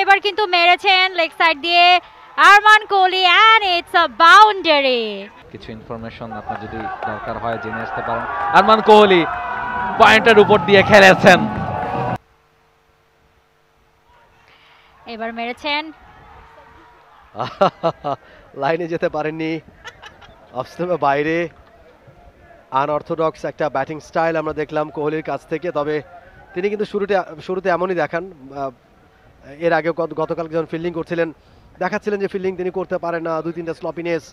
এবার কিন্তু মেরেছেন লেগ সাইড দিয়ে Arman Kohli and it's a boundary. কিছু ইনফরমেশন আপনার যদি দরকার হয় জেনে আসতে পারেন। আরমান কোহলি পয়েন্টের উপর দিয়ে খেলেছেন। এবার মেরেছেন, লাইনে যেতে পারেননি, অফ স্টাম্পের বাইরে। আনঅর্থোডক্স একটা ব্যাটিং স্টাইল আমরা দেখলাম কোহলির কাছ থেকে। তবে তিনি কিন্তু শুরুতে এমনই দেখান, এর আগে গতকাল যখন ফিল্ডিং করছিলেন দেখাচ্ছিলেন যে ফিল্ডিং তিনি করতে পারেন না, 2-3টা স্লপিনেস।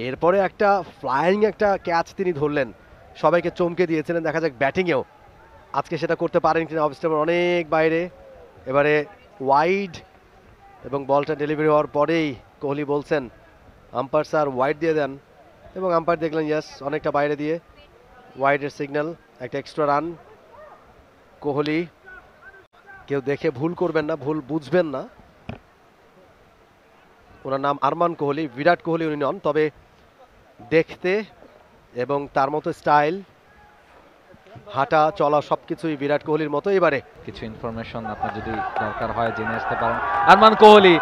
এরপরে একটা ফ্লাইং একটা ক্যাচ তিনি ধরলেন, সবাইকে চমকে দিয়েছিলেন। দেখা যাক ব্যাটিংয়েও আজকে সেটা করতে পারেন কিনা। অফ স্টাম্পের অনেক বাইরে, এবারে ওয়াইড, এবং বলটা ডেলিভারি হওয়ার পরেই কোহলি বলছেন আম্পায়ার স্যার ওয়াইড দিয়ে দেন, এবং আম্পায়ার দেখলেন ইয়েস অনেকটা বাইরে দিয়ে ওয়াইডের সিগন্যাল, একটা এক্সট্রা রান। কোহলি, কেউ দেখে ভুল করবেন না, ভুল বুঝবেন না, ওনার নাম আরমান কোহলি, বিরাট কোহলি উনি নন। তবে দেখতে এবং তার মতো স্টাইল, হাঁটা চলা সবকিছুই বিরাট কোহলির মতো। এবারে কিছু ইনফরমেশন আপনার যদি দরকার হয় জেনে আসতে পারেন। আরমান কোহলি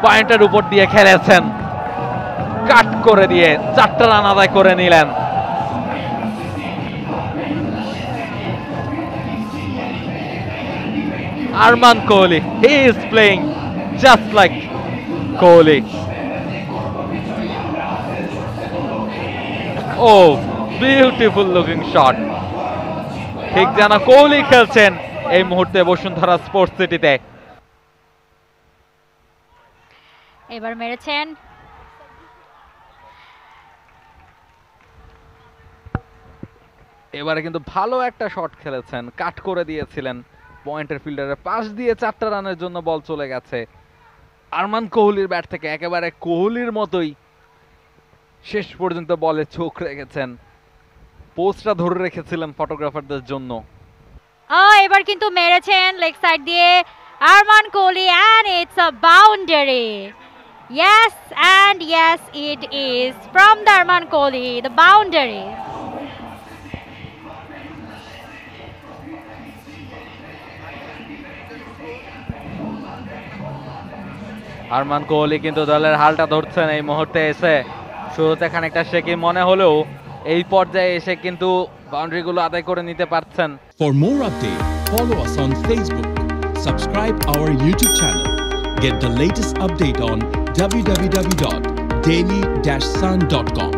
পয়েন্টের উপর দিয়ে খেলেছেন, কাট করে দিয়ে 4টা রান আদায় করে নিলেন। Arman Kohli, he is playing just like Kohli. Oh, beautiful looking shot. ঠিক যেন কোহলি খেলছেন এই মুহূর্তে বসুন্ধরা স্পোর্টস সিটিতে। এবার মেরেছেন, এবারে কিন্তু ভালো একটা শট খেলেছেন, কাট করে দিয়েছিলেন পয়েন্টের ফিল্ডারের পাশ দিয়ে। 4টা রানের জন্য বল চলে গেছে আরমান কোহলির ব্যাট থেকে। একেবারে কোহলির মতোই শেষ পর্যন্ত বলে চোখ রেখেছেন, পোস্টটা ধরে রেখেছিলেন ফটোগ্রাফারদের জন্য। এবার কিন্তু মেরেছেন লেগ সাইড দিয়ে Arman Kohli and it's a boundary. Yes, and yes, it is from the Arman Kohli, the boundary. Arman Kohli কিন্তু দলের হালটা ধরছেন এই মুহূর্তে এসে। শুরুতে খানিকটা শেকি মনে হলেও এই পর্যায়ে এসে কিন্তু বাউন্ডারিগুলো আদায় করে নিতে পারছেন। For more update, follow us on Facebook, subscribe our YouTube channel, get the latest update on www.daily-sun.com.